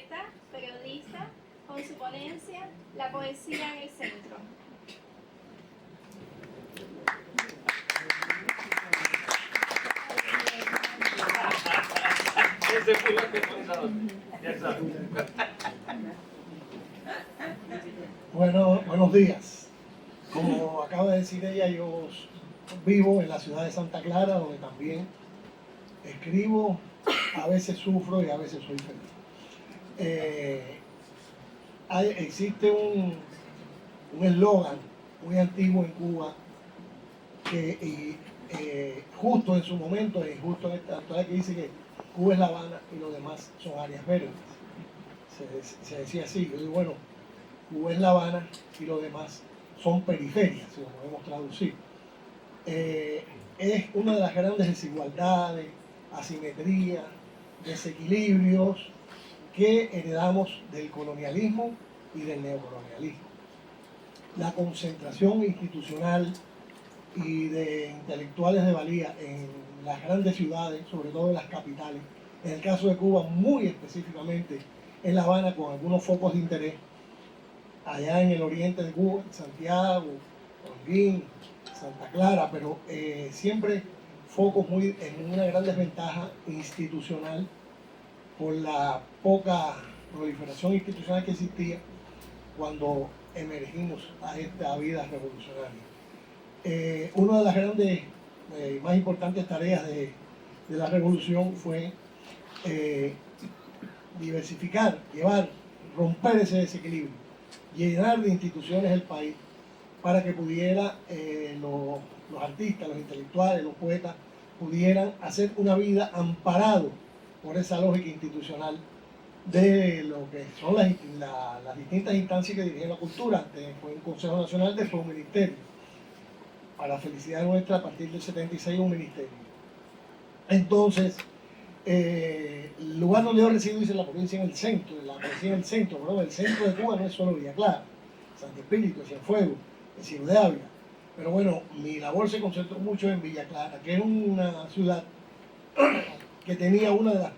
poeta, periodista, con su ponencia La poesía en el centro. Bueno, buenos días. Como acaba de decir ella, yo vivo en la ciudad de Santa Clara, donde también escribo, a veces sufro y a veces soy feliz. Existe un eslogan muy antiguo en Cuba que justo en su momento y justo en esta actualidad, que dice que Cuba es La Habana y lo demás son áreas verdes. Se decía así. Yo digo, bueno, Cuba es La Habana y lo demás son periferias, si lo podemos traducir. Es una de las grandes desigualdades, asimetrías, desequilibrios que heredamos del colonialismo y del neocolonialismo. La concentración institucional y de intelectuales de valía en las grandes ciudades, sobre todo en las capitales, en el caso de Cuba muy específicamente en La Habana, con algunos focos de interés allá en el oriente de Cuba, Santiago, Holguín, Santa Clara, pero siempre focos muy en una gran desventaja institucional por la poca proliferación institucional que existía cuando emergimos a esta vida revolucionaria. Una de las grandes y más importantes tareas de la revolución fue diversificar, romper ese desequilibrio, llenar de instituciones el país para que pudiera los artistas, los intelectuales, los poetas pudieran hacer una vida amparado por esa lógica institucional de lo que son las distintas instancias que dirigen la cultura. Antes fue un Consejo Nacional, después un ministerio. Para la felicidad nuestra, a partir del 76 un ministerio. Entonces, el lugar donde yo resido dice la provincia en el centro, la poesía en el centro, ¿no? El centro de Cuba no es solo Villa Clara, Santo Espíritu, Cienfuegos, el Ciego de Ávila. Pero bueno, mi labor se concentró mucho en Villa Clara, que es una ciudad que tenía una de las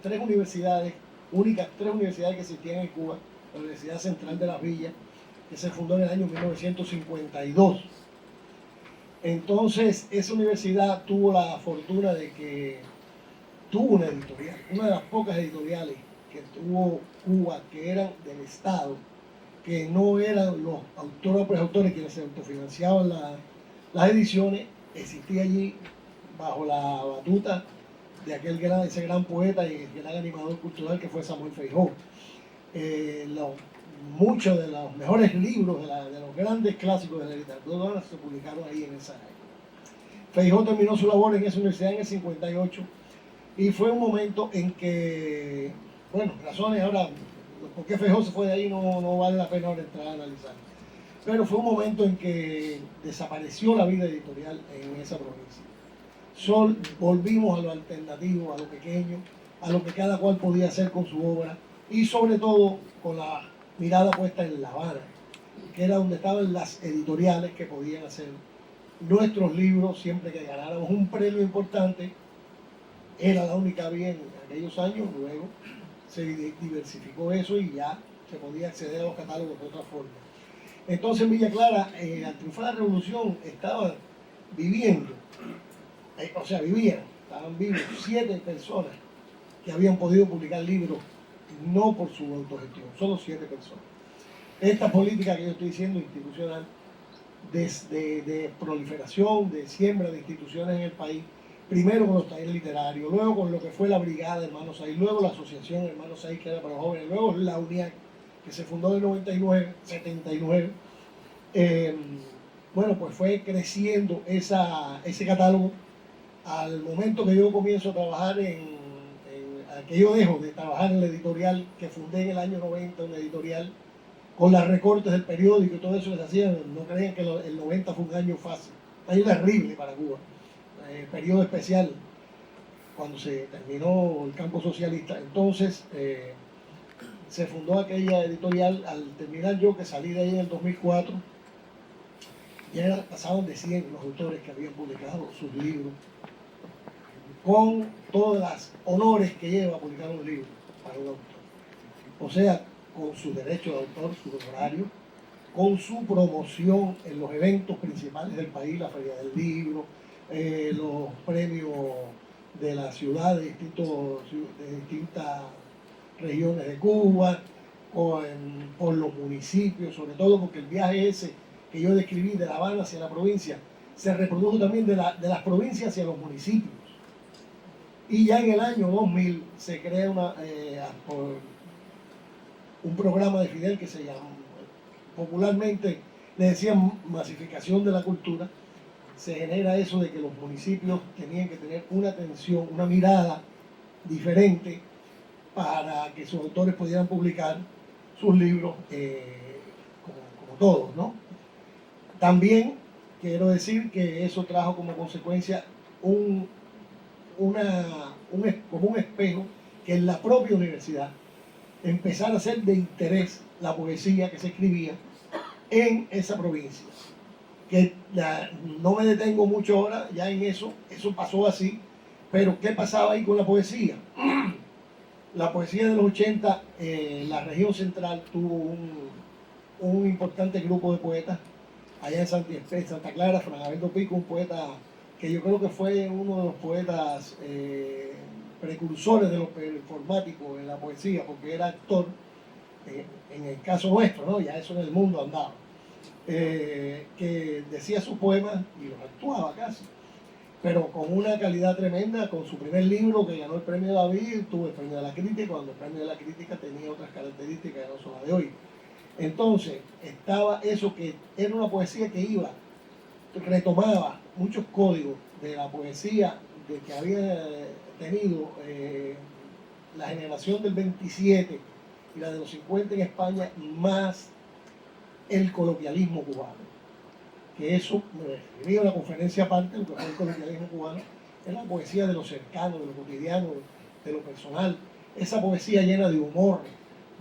únicas tres universidades que existían en Cuba, la Universidad Central de las Villas, que se fundó en el año 1952. Entonces, esa universidad tuvo la fortuna de que tuvo una editorial, una de las pocas editoriales que tuvo Cuba, que eran del Estado, que no eran los propios autores quienes se autofinanciaban las ediciones. Existía allí bajo la batuta de ese gran poeta y gran animador cultural que fue Samuel Feijó. Muchos de los mejores libros, de los grandes clásicos de la literatura se publicaron ahí en esa época. Feijó terminó su labor en esa universidad en el 58 y fue un momento en que, bueno, razones ahora, por qué Feijó se fue de ahí no vale la pena ahora entrar a analizar. Pero fue un momento en que desapareció la vida editorial en esa provincia. Volvimos a lo alternativo, a lo pequeño, a lo que cada cual podía hacer con su obra y sobre todo con la mirada puesta en La Habana, que era donde estaban las editoriales que podían hacer nuestros libros siempre que ganáramos un premio importante. Era la única vía en aquellos años. Luego se diversificó eso y ya se podía acceder a los catálogos de otra forma. Entonces en Villa Clara, al triunfar la revolución, estaban vivían, estaban vivos 7 personas que habían podido publicar libros, no por su autogestión, solo 7 personas. Esta política que yo estoy diciendo, institucional, de proliferación, de siembra de instituciones en el país, primero con los talleres literarios, luego con lo que fue la Brigada Hermanos Ahí, luego la Asociación Hermanos Ahí, que era para los jóvenes, luego la UNIAC, que se fundó en el 99, 79. Bueno, pues fue creciendo ese catálogo. Al momento que yo comienzo a trabajar que yo dejo de trabajar en la editorial que fundé en el año 90, una editorial con los recortes del periódico y todo eso que se hacían, no creían que el 90 fue un año fácil, un año terrible para Cuba, periodo especial, cuando se terminó el campo socialista. Entonces se fundó aquella editorial. Al terminar yo, que salí de ahí en el 2004, ya pasaban de 100 los autores que habían publicado sus libros, con todos los honores que lleva publicar un libro para un autor. o sea, con su derecho de autor, su honorario, con su promoción en los eventos principales del país, la Feria del Libro, los premios de la ciudad, de distintas regiones de Cuba, por los municipios, sobre todo porque el viaje ese que yo describí de La Habana hacia la provincia, se reprodujo también de las provincias hacia los municipios. Y ya en el año 2000 se crea un programa de Fidel que se llama, popularmente le decían masificación de la cultura. Se genera eso de que los municipios tenían que tener una atención, una mirada diferente para que sus autores pudieran publicar sus libros como todos, ¿no? También quiero decir que eso trajo como consecuencia como un espejo que en la propia universidad empezara a ser de interés la poesía que se escribía en esa provincia. Que no me detengo mucho ahora ya en eso pasó así, pero ¿qué pasaba ahí con la poesía? La poesía de los 80, la región central tuvo un importante grupo de poetas, allá en Santa Clara, Fran Abeldo Pico, un poeta que yo creo que fue uno de los poetas precursores de lo performático en la poesía, porque era actor, en el caso nuestro, ¿no? Ya eso en el mundo andaba, que decía sus poemas y los actuaba casi, pero con una calidad tremenda, con su primer libro que ganó el premio David, tuvo el premio de la crítica, cuando el premio de la crítica tenía otras características que no son las de hoy. Entonces, estaba eso que era una poesía que retomaba muchos códigos de la poesía de que había tenido la generación del 27 y la de los 50 en España, más el coloquialismo cubano. Que eso me escribí en una conferencia aparte, lo que fue el coloquialismo cubano, es la poesía de lo cercano, de lo cotidiano, de lo personal, esa poesía llena de humor,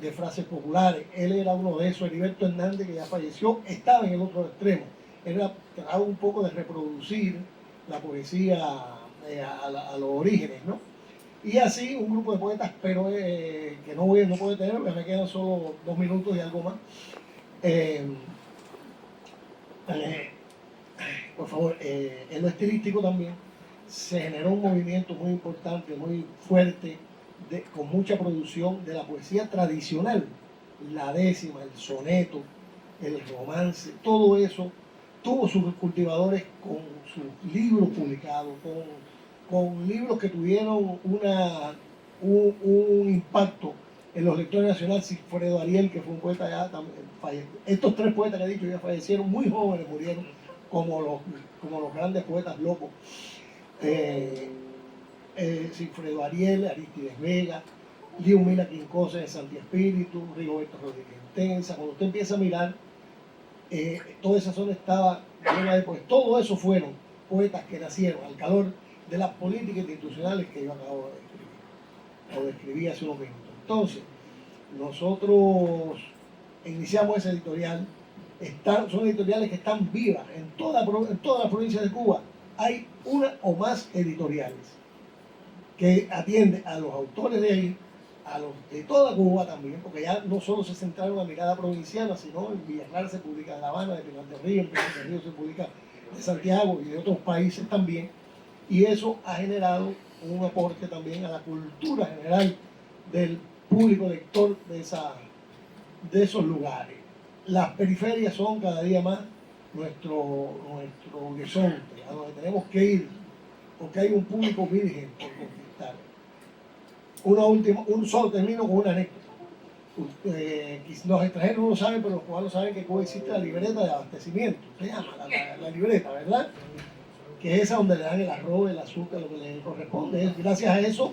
de frases populares. Él era uno de esos. Heriberto Hernández, que ya falleció, estaba en el otro extremo. Él trataba un poco de reproducir la poesía a los orígenes, ¿no? Y así un grupo de poetas, pero que no puedo tener, porque me quedan solo 2 minutos y algo más. Por favor, en lo estilístico también se generó un movimiento muy importante, muy fuerte, con mucha producción de la poesía tradicional, la décima, el soneto, el romance, todo eso tuvo sus cultivadores con sus libros publicados, con libros que tuvieron un impacto en los lectores nacionales. Sigfredo Ariel, que fue un poeta ya también falleció. Estos 3 poetas que he dicho ya fallecieron muy jóvenes, murieron como los grandes poetas locos. Sigfredo Ariel, Aristides Vega, Liumila Quincosa de Santi Espíritu, Rigoberto Rodríguez Tensa. Cuando usted empieza a mirar, toda esa zona estaba llena de poetas. Todo eso fueron poetas que nacieron al calor de las políticas institucionales que yo acabo de describir, o describí hace unos minutos. Entonces, nosotros iniciamos esa editorial. Son editoriales que están vivas en toda la provincia de Cuba. Hay una o más editoriales que atienden a los autores de ahí, a los de toda Cuba también, porque ya no solo se centraron en la mirada provinciana, sino en Villa Clara se publica en La Habana, de Pinar del Río, en Pinar del Río se publica de Santiago y de otros países también, y eso ha generado un aporte también a la cultura general del público lector de esos lugares. Las periferias son cada día más nuestro horizonte, a donde tenemos que ir, porque hay un público virgen por conquistar. Solo termino con una anécdota. Los extranjeros no lo saben, pero los cubanos saben que Cuba existe la libreta de abastecimiento, se llama la libreta, ¿verdad? Que es esa donde le dan el arroz, el azúcar, lo que le corresponde. Gracias a eso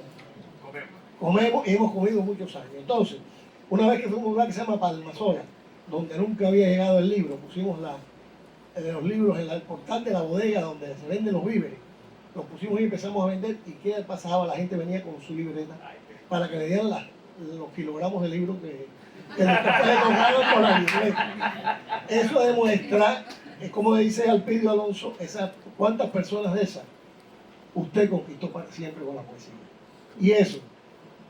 comemos y hemos comido muchos años. Entonces, una vez que fuimos a un lugar que se llama Palmasola, donde nunca había llegado el libro, pusimos los libros en el portal de la bodega donde se venden los víveres, los pusimos y empezamos a vender. ¿Y qué pasaba? La gente venía con su libreta para que le dieran los kilogramos de libros que le tocaron por la libreta. Eso demuestra, es como dice Alpidio Alonso, cuántas personas de esas usted conquistó para siempre con la poesía. Y eso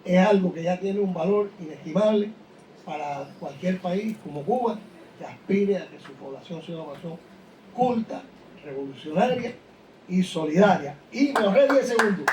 es algo que ya tiene un valor inestimable para cualquier país como Cuba, que aspire a que su población sea una población culta, revolucionaria y solidaria. Y me ahorré 10 segundos.